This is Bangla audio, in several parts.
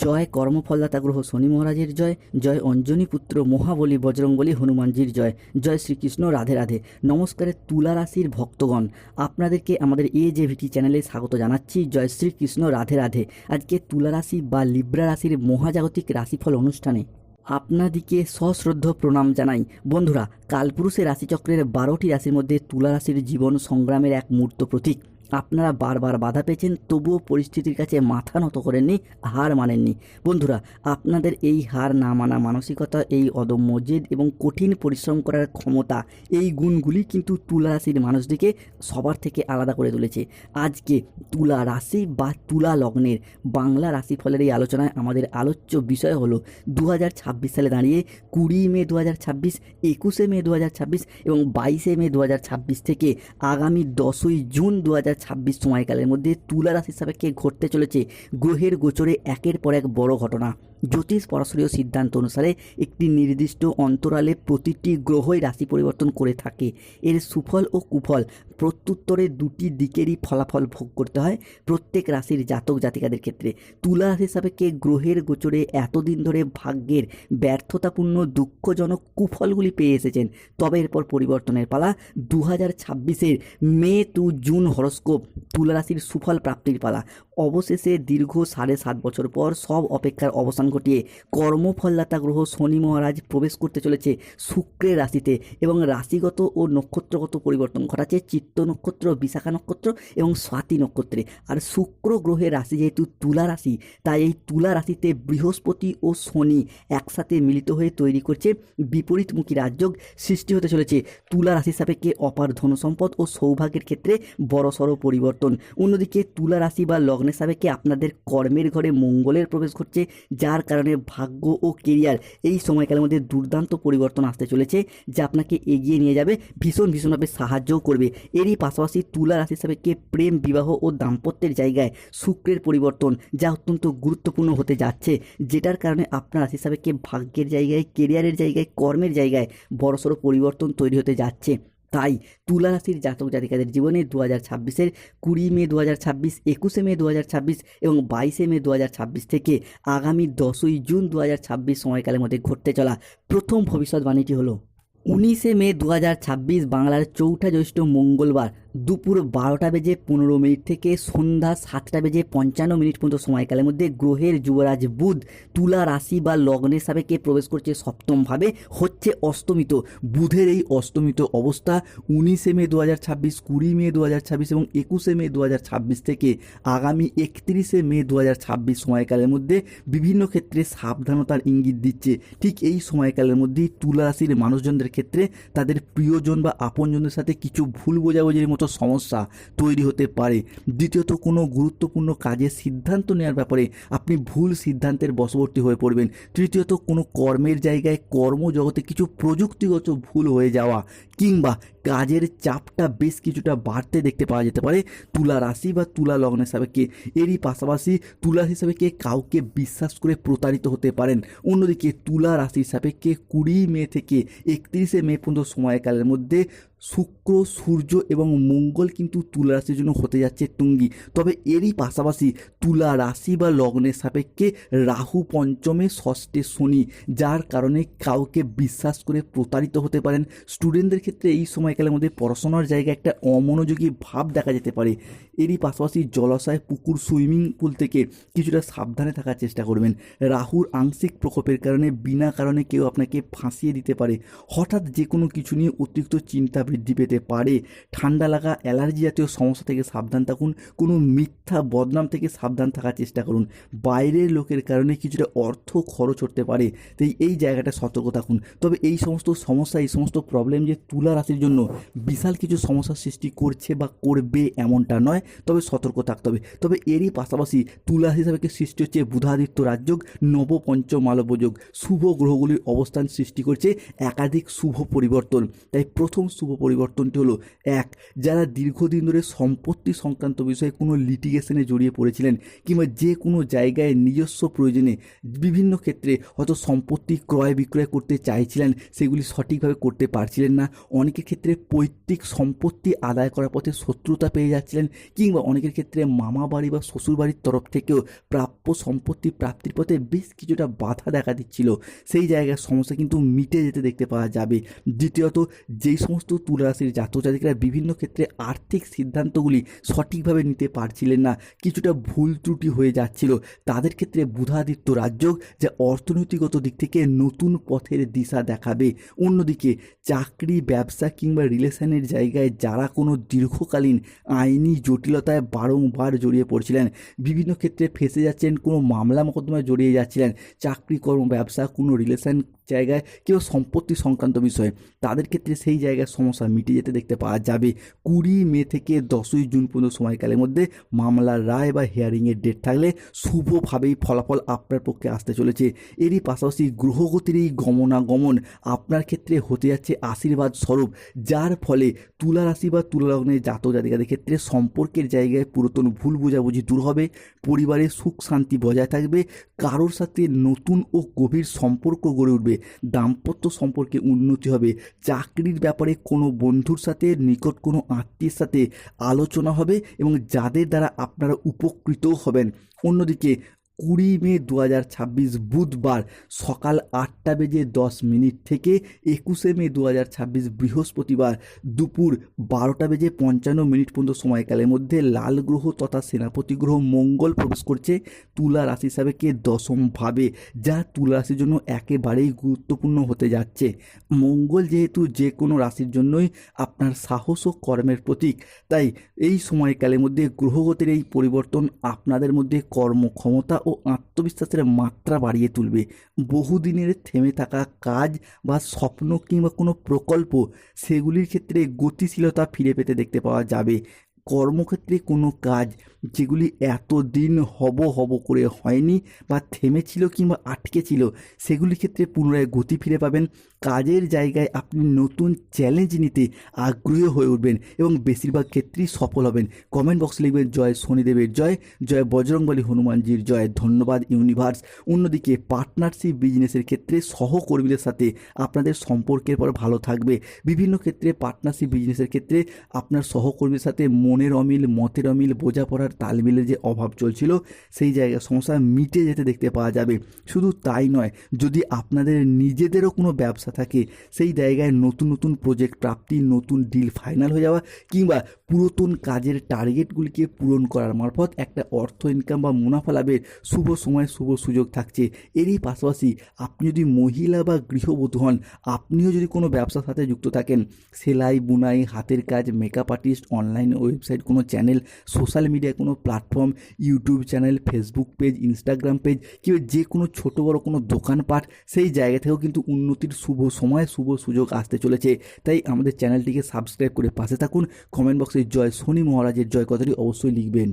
জয় কর্মফলদাতা গ্রহ শনি মহারাজের জয়, জয় অঞ্জনী পুত্র মহাবলী বজরংবলী হনুমানজির জয়, জয় শ্রীকৃষ্ণ। রাধে রাধে। নমস্কারের তুলা রাশির ভক্তগণ, আপনাদেরকে আমাদের AJVT চ্যানেলে স্বাগত জানাচ্ছি। জয় শ্রীকৃষ্ণ। রাধে রাধে। আজকে তুলা রাশি বা লিব্রা রাশির মহাজাগতিক রাশিফল অনুষ্ঠানে আপনাদিকে সশ্রদ্ধ প্রণাম জানাই। বন্ধুরা, কালপুরুষের রাশিচক্রের 12টি রাশির মধ্যে তুলা রাশির জীবন সংগ্রামের এক মূর্ত প্রতীক। আপনারা বারবার বাধা পেয়েছেন, তবুও পরিস্থিতির কাছে মাথা নত করেননি, হার মানেননি। বন্ধুরা, আপনাদের এই হার না মানা মানসিকতা, এই অদম্য জেদ এবং কঠিন পরিশ্রম করার ক্ষমতা, এই গুণগুলি কিন্তু তুলা রাশির মানুষটিকে সবার থেকে আলাদা করে তুলেছে। আজকে তুলা রাশি বা তুলা লগ্নের বাংলা রাশিফলের এই আলোচনায় আমাদের আলোচ্য বিষয় হলো 2026 সালে দাঁড়িয়ে 20 মে 2026, 21 মে 2026 এবং 22 মে 2026 থেকে আগামী 10ই জুন 2026 সময়কালের মধ্যে তুলা রাশির সাপেক্ষে ঘটতে চলেছে গ্রহের গোচরে একের পর এক বড় ঘটনা। জ্যোতিষ পরাশরীয় সিদ্ধান্ত অনুসারে একটি নির্দিষ্ট অন্তরালে প্রতিটি গ্রহই রাশি পরিবর্তন করে থাকে। এর সুফল ও কুফল প্রত্যুত্তরে দুটি দিকেরই ফলাফল ভোগ করতে হয় প্রত্যেক রাশির জাতক জাতিকাদের ক্ষেত্রে। তুলা রাশির সাপেক্ষে গ্রহের গোচরে এতদিন ধরে ভাগ্যের ব্যর্থতাপূর্ণ দুঃখজনক কুফলগুলি পেয়ে এসেছেন, তবে এরপর পরিবর্তনের পালা। 2026-এর মে টু জুন হরস্কোপ তুলা রাশির সুফল প্রাপ্তির পালা। অবশেষে দীর্ঘ 7.5 বছর পর সব অপেক্ষার অবসান ঘটিয়ে কর্মফলদাতা গ্রহ শনি মহারাজ প্রবেশ করতে চলেছে শুক্রের রাশিতে এবং রাশিগত ও নক্ষত্রগত পরিবর্তন ঘটাচ্ছে চিত্ত নক্ষত্র, বিশাখা নক্ষত্র এবং স্বাতী নক্ষত্রে। আর শুক্র গ্রহের রাশি যেহেতু তুলা রাশি, তাই এই তুলা রাশিতে বৃহস্পতি ও শনি একসাথে মিলিত হয়ে তৈরি করছে বিপরীতমুখী রাজযোগ। সৃষ্টি হতে চলেছে তুলা রাশির সাপেক্ষে অপার ধনসম্পদ ও সৌভাগ্যের ক্ষেত্রে বড়সড় পরিবর্তন। অন্যদিকে তুলা রাশি বা লগ্নের সাপেক্ষে আপনাদের কর্মের ঘরে মঙ্গলের প্রবেশ ঘটছে, যার কারণে ভাগ্য ও কেরিয়ার এই সময়কালের মধ্যে দুর্দান্ত পরিবর্তন আসতে চলেছে, যা আপনাকে এগিয়ে নিয়ে যাবে, ভীষণভাবে সাহায্যও করবে। এরই পাশাপাশি তুলা রাশির সাপেক্ষে প্রেম, বিবাহ ও দাম্পত্যের জায়গায় শুক্রের পরিবর্তন, যা অত্যন্ত গুরুত্বপূর্ণ হতে যাচ্ছে, যেটার কারণে আপনার রাশির সাপেক্ষে ভাগ্যের জায়গায়, কেরিয়ারের জায়গায়, কর্মের জায়গায় বড়সড় পরিবর্তন তৈরি হতে যাচ্ছে। তাই তুলা রাশির জাতক জাতিকাদের জীবনে 2026-এর 20 মে 2026, 21 মে 2026 এবং 22 মে 2026 থেকে আগামী 10ই জুন 2026 সময়কালের মধ্যে ঘটতে চলা প্রথম ভবিষ্যৎবাণীটি হলো 19 মে 2026 বাংলার 4ঠা জ্যৈষ্ঠ মঙ্গলবার দুপুর 12:15 থেকে সন্ধ্যা 7:55 পর্যন্ত সময়কালের মধ্যে গ্রহের যুবরাজ বুধ তুলা রাশি বা লগ্নের সাপেক্ষে প্রবেশ করছে সপ্তমভাবে, হচ্ছে অস্তমিত। বুধের এই অস্তমিত অবস্থা 19 মে 2026, 20 মে 2026 এবং 21 মে 2026 থেকে আগামী 31 মে 2026 সময়কালের মধ্যে বিভিন্ন ক্ষেত্রে সাবধানতার ইঙ্গিত দিচ্ছে। ঠিক এই সময়কালের মধ্যেই তুলা রাশির মানুষজনদের ক্ষেত্রে তাদের প্রিয়জন বা আপনজনদের সাথে কিছু ভুল বোঝাবুঝির মতো সমস্যা তৈরি হতে পারে। দ্বিতীয়ত, কোনো গুরুত্বপূর্ণ কাজের সিদ্ধান্ত নেওয়ার ব্যাপারে আপনি ভুল সিদ্ধান্তের বশবর্তী হয়ে পড়বেন। তৃতীয়ত, কোনো কর্মের জায়গায় কর্মজগতে কিছু প্রযুক্তিগত ভুল হয়ে যাওয়া কিংবা কাজের চাপটা বেশ কিছুটা বাড়তে দেখতে পাওয়া যেতে পারে তুলা রাশি বা তুলা লগ্নের সাপেক্ষে। এরই পাশাপাশি তুলা রাশির সাপেক্ষে কাউকে বিশ্বাস করে প্রতারিত হতে পারেন। অন্যদিকে তুলা রাশির সাপেক্ষে 20 মে থেকে 31 মে পর্যন্ত সময়কালের মধ্যে শুক্র, সূর্য এবং মঙ্গল কিন্তু তুলা রাশির জন্য হতে যাচ্ছে তুঙ্গি। তবে এরই পাশাপাশি তুলা রাশি বা লগ্নের সাপেক্ষে রাহু পঞ্চমে, ষষ্ঠে শনি, যার কারণে কাউকে বিশ্বাস করে প্রতারিত হতে পারেন। স্টুডেন্টদের ক্ষেত্রে এই সময়কালের মধ্যে পড়াশোনার জায়গায় একটা অমনোযোগী ভাব দেখা যেতে পারে। এরই পাশাপাশি জলাশয়, পুকুর, সুইমিং পুল থেকে কিছুটা সাবধানে থাকার চেষ্টা করবেন। রাহুর আংশিক প্রকোপের কারণে বিনা কারণে কেউ আপনাকে ফাঁসিয়ে দিতে পারে। হঠাৎ যে কোনো কিছু নিয়ে অতিরিক্ত চিন্তা বৃদ্ধি পেতে পারে। ঠান্ডা লাগা, অ্যালার্জি জাতীয় সমস্যা থেকে সাবধান থাকুন। কোনো মিথ্যা বদনাম থেকে সাবধান থাকার চেষ্টা করুন। বাইরের লোকের কারণে কিছুটা অর্থ খরচ হতে পারে, তাই এই জায়গাটা সতর্ক থাকুন। তবে এই সমস্ত সমস্যা, এই সমস্ত প্রবলেম যে তুলা রাশির জন্য বিশাল কিছু সমস্যার সৃষ্টি করছে বা করবে এমনটা নয়, তবে সতর্ক থাকতে হবে। তবে এরই পাশাপাশি তুলা রাশি হিসাবে সৃষ্টি হচ্ছে বুধাদিত্য রাজযোগ, নবপঞ্চম মালব্যযোগ। শুভ গ্রহগুলির অবস্থান সৃষ্টি করছে একাধিক শুভ পরিবর্তন। তাই প্রথম শুভ পরিবর্তনটি হলো, 1, যারা দীর্ঘদিন ধরে সম্পত্তি সংক্রান্ত বিষয়ে কোনো লিটিগেশনে জড়িয়ে পড়েছিলেন কিংবা যে কোনো জায়গায় নিজস্ব প্রয়োজনে বিভিন্ন ক্ষেত্রে হয়তো সম্পত্তি ক্রয় বিক্রয় করতে চাইছিলেন, সেগুলি সঠিকভাবে করতে পারছিলেন না। অনেকের ক্ষেত্রে পৈতৃক সম্পত্তি আদায় করার পথে শত্রুতা পেয়ে যাচ্ছিলেন, কিংবা অনেকের ক্ষেত্রে মামা বাড়ি বা শ্বশুর বাড়ির তরফ থেকেও প্রাপ্য সম্পত্তি প্রাপ্তির পথে বেশ কিছুটা বাধা দেখা দিচ্ছিল, সেই জায়গার সমস্যা কিন্তু মিটে যেতে দেখতে পাওয়া যাবে। দ্বিতীয়ত, যেই সমস্ত তুলা রাশির জাতক জাতিকারা বিভিন্ন ক্ষেত্রে আর্থিক সিদ্ধান্তগুলি সঠিকভাবে নিতে পারছিলেন না, কিছুটা ভুল ত্রুটি হয়ে যাচ্ছিল, তাদের ক্ষেত্রে বুধাদিত্য রাজযোগ যা অর্থনৈতিকগত দিক থেকে নতুন পথের দিশা দেখাবে। অন্যদিকে চাকরি, ব্যবসা কিংবা রিলেশনের জায়গায় যারা কোনো দীর্ঘকালীন আইনি জটিলতায় বারংবার জড়িয়ে পড়ছিলেন, বিভিন্ন ক্ষেত্রে ফেঁসে যাচ্ছেন, কোনো মামলা মোকদ্দমায় জড়িয়ে যাচ্ছিলেন, চাকরি, কর্ম, ব্যবসা, কোনো রিলেশন জায়গায় কেউ সম্পত্তি সংক্রান্ত বিষয়ে, তাদের ক্ষেত্রে সেই জায়গায় সমস্যা মিটে যেতে দেখতে পাওয়া যাবে। 20 মে থেকে 10ই জুন পর্যন্ত সময়কালের মধ্যে মামলার রায় বা হিয়ারিংয়ের ডেট থাকলে শুভভাবেই ফলাফল আপনার পক্ষে আসতে চলেছে। এরই পাশাপাশি গ্রহগতির এই গমনাগমন আপনার ক্ষেত্রে হতে যাচ্ছে আশীর্বাদ স্বরূপ, যার ফলে তুলা রাশি বা তুলা লগ্নের জাতক জাতিকাদের ক্ষেত্রে সম্পর্কের জায়গায় পুরাতন ভুল বোঝাবুঝি দূর হবে, পরিবারে সুখ শান্তি বজায় থাকবে, কারোর সাথে নতুন ও গভীর সম্পর্ক গড়ে উঠবে, দাম্পত্য সম্পর্কে উন্নতি হবে, চাকরির ব্যাপারে কোনো বন্ধুর সাথে, নিকট কোনো আত্মীয়ের সাথে আলোচনা হবে এবং যাদের দ্বারা আপনারা উপকৃতও হবেন। অন্যদিকে 20 মে 2026 বুধবার সকাল 8:10 থেকে 21 মে 2026 বৃহস্পতিবার দুপুর 12:55 পর্যন্ত সময়কালের মধ্যে লাল গ্রহ তথা সেনাপতি গ্রহ মঙ্গল প্রবেশ করছে তুলা রাশি সাবেকে দশমভাবে, যা তুলা রাশির জন্য একেবারেই গুরুত্বপূর্ণ হতে যাচ্ছে। মঙ্গল যেহেতু যে কোনো রাশির জন্যই আপনার সাহস ও কর্মের প্রতীক, তাই এই সময়কালের মধ্যে গ্রহগতির এই পরিবর্তন আপনাদের মধ্যে কর্মক্ষমতা ও আত্মবিশ্বাসের মাত্রা বাড়িয়ে তুলবে। বহুদিনের থেমে থাকা কাজ বা স্বপ্ন কিংবা কোনো প্রকল্প, সেগুলির ক্ষেত্রে গতিশীলতা ফিরে পেতে দেখতে পাওয়া যাবে। কর্মক্ষেত্রে কোনো কাজ যেগুলি এতদিন হব করে হয়নি বা থেমেছিল কিংবা আটকে ছিল, সেগুলির ক্ষেত্রে পুনরায় গতি ফিরে পাবেন। কাজের জায়গায় আপনি নতুন চ্যালেঞ্জ নিতে আগ্রহী হয়ে উঠবেন এবং বেশিরভাগ ক্ষেত্রেই সফল হবেন। কমেন্ট বক্সে লিখবেন জয় শনিদেবের জয়, জয় বজরংবলী হনুমানজির জয়, ধন্যবাদ ইউনিভার্স। অন্যদিকে পার্টনারশিপ বিজনেসের ক্ষেত্রে সহকর্মীদের সাথে আপনাদের সম্পর্কের পর ভালো থাকবে। বিভিন্ন ক্ষেত্রে পার্টনারশিপ বিজনেসের ক্ষেত্রে আপনার সহকর্মীর সাথে মনের অমিল, মতের অমিল, বোঝাপড়ার তালমিলের যে অভাব চলছিল, সেই জায়গায় সমস্যা মিটে যেতে দেখতে পাওয়া যাবে। শুধু তাই নয়, যদি আপনাদের নিজেদেরও কোনো ব্যবসা থাকে, সেই জায়গায় নতুন নতুন প্রজেক্ট প্রাপ্তি, নতুন ডিল ফাইনাল হয়ে যাওয়া কিংবা পুরাতন কাজের টার্গেটগুলিকে পূরণ করার মারফত একটা অর্থ ইনকাম বা মুনাফা লাভের শুভ সময়, শুভ সুযোগ থাকছে। এরই পাশাপাশি আপনি যদি মহিলা বা গৃহবধূ হন, আপনিও যদি কোনো ব্যবসার সাথে যুক্ত থাকেন, সেলাই, বুনাই, হাতের কাজ, মেকআপ আর্টিস্ট, অনলাইন ওয়েবসাইট, কোনো চ্যানেল, সোশ্যাল মিডিয়ায় কোনো platform, YouTube channel, Facebook page, Instagram page কিংবা যে কোনো ছোটো বড়ো কোনো দোকানপাট, সেই জায়গা থেকেও কিন্তু উন্নতির শুভ সময়, শুভ সুযোগ আসতে চলেছে। তাই আমাদের চ্যানেলটিকে সাবস্ক্রাইব করে পাশে থাকুন। কমেন্ট বক্সে জয় শনি মহারাজের জয় কথাটি অবশ্যই লিখবেন।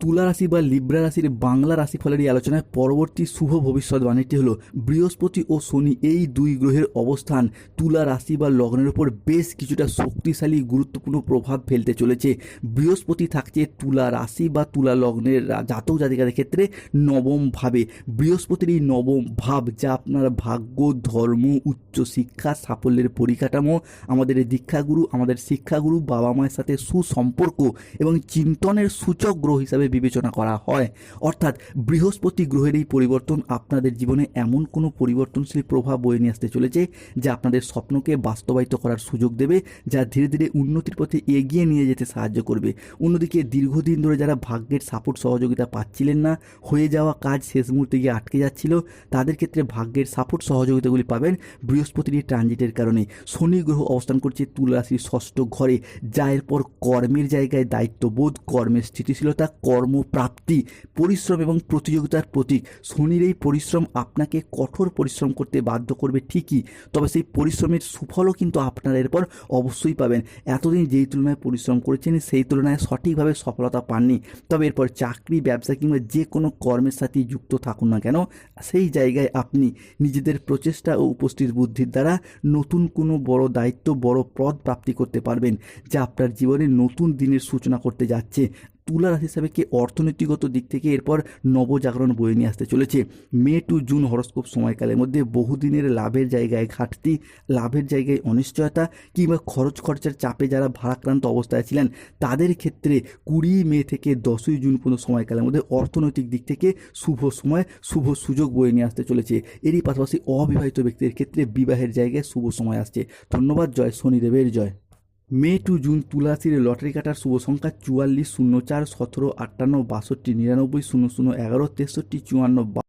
তুলা রাশি বা লিব্রা রাশির বাংলা রাশিফলের এই আলোচনায় পরবর্তী শুভ ভবিষ্যৎবাণীটি হলো, বৃহস্পতি ও শনি এই দুই গ্রহের অবস্থান তুলা রাশি বা লগ্নের উপর বেশ কিছুটা শক্তিশালী গুরুত্বপূর্ণ প্রভাব ফেলতে চলেছে। বৃহস্পতি থাকছে তুলা রাশি বা তুলা লগ্নের জাতক জাতিকাদের ক্ষেত্রে নবম ভাবে। বৃহস্পতির এই নবম ভাব, যা আপনার ভাগ্য, ধর্ম, উচ্চশিক্ষা, সাফল্যের পরিকাঠামো, আমাদের দীক্ষাগুরু, আমাদের শিক্ষাগুরু, বাবা মায়ের সাথে সুসম্পর্ক এবং চিন্তনের সূচক গ্রহ হিসাবে বিবেচনা করা হয়। অর্থাৎ বৃহস্পতি গ্রহের এই পরিবর্তন আপনাদের জীবনে এমন কোনো পরিবর্তনশীল প্রভাব বয়ে নিয়ে আসতে চলেছে, যা আপনাদের স্বপ্নকে বাস্তবায়িত করার সুযোগ দেবে, যা ধীরে ধীরে উন্নতির পথে এগিয়ে নিয়ে যেতে সাহায্য করবে। অন্যদিকে দীর্ঘদিন ধরে যারা ভাগ্যের সাপোর্ট সহযোগিতা পাচ্ছিলেন না, হয়ে যাওয়া কাজ শেষ মুহূর্তে গিয়ে আটকে যাচ্ছিল, তাদের ক্ষেত্রে ভাগ্যের সাপোর্ট সহযোগিতাগুলি পাবেন বৃহস্পতির এই ট্রানজিটের কারণে। শনি গ্রহ অবস্থান করছে তুলা রাশির ষষ্ঠ ঘরে, যা এরপর কর্মের জায়গায় দায়িত্ববোধ, কর্মের স্থিতিশীলতা, কর্মপ্রাপ্তি, পরিশ্রম এবং প্রতিযোগিতার প্রতীক। শনির এই পরিশ্রম আপনাকে কঠোর পরিশ্রম করতে বাধ্য করবে ঠিকই, তবে সেই পরিশ্রমের সুফলও কিন্তু আপনারা এরপর অবশ্যই পাবেন। এতদিন যেই তুলনায় পরিশ্রম করেছেন, সেই তুলনায় সঠিকভাবে সফলতা পাননি, তবে এরপর চাকরি, ব্যবসা কিংবা যে কোনো কর্মের সাথে যুক্ত থাকুন না কেন, সেই জায়গায় আপনি নিজেদের প্রচেষ্টা ও উপস্থিত বুদ্ধির দ্বারা নতুন কোনো বড় দায়িত্ব, বড় পদ প্রাপ্তি করতে পারবেন, যা আপনার জীবনে নতুন দিনের সূচনা করতে যাচ্ছে। তুলা রাশি সাপেক্ষে অর্থনৈতিকগত দিক থেকে এরপর নবজাগরণ বয়ে নিয়ে আসতে চলেছে। মে টু জুন হরস্কোপ সময়কালের মধ্যে বহুদিনের লাভের জায়গায় ঘাটতি, লাভের জায়গায় অনিশ্চয়তা কিংবা খরচার চাপে যারা ভারাক্রান্ত অবস্থায় ছিলেন তাদের ক্ষেত্রে 20 মে থেকে 10ই জুন পর্যন্ত সময়কালের মধ্যে অর্থনৈতিক দিক থেকে শুভ সময়, শুভ সুযোগ বয়ে নিয়ে আসতে চলেছে। এরই পাশাপাশি অবিবাহিত ব্যক্তিদের ক্ষেত্রে বিবাহের জায়গায় শুভ সময় আসছে। ধন্যবাদ। জয় শনিদেবের জয়। মে টু জুন তুলা রাশির লটারি কাটার শুভ সংখ্যা 44, 04, 17, 58, 62, 99, 00, 11, 63, 54,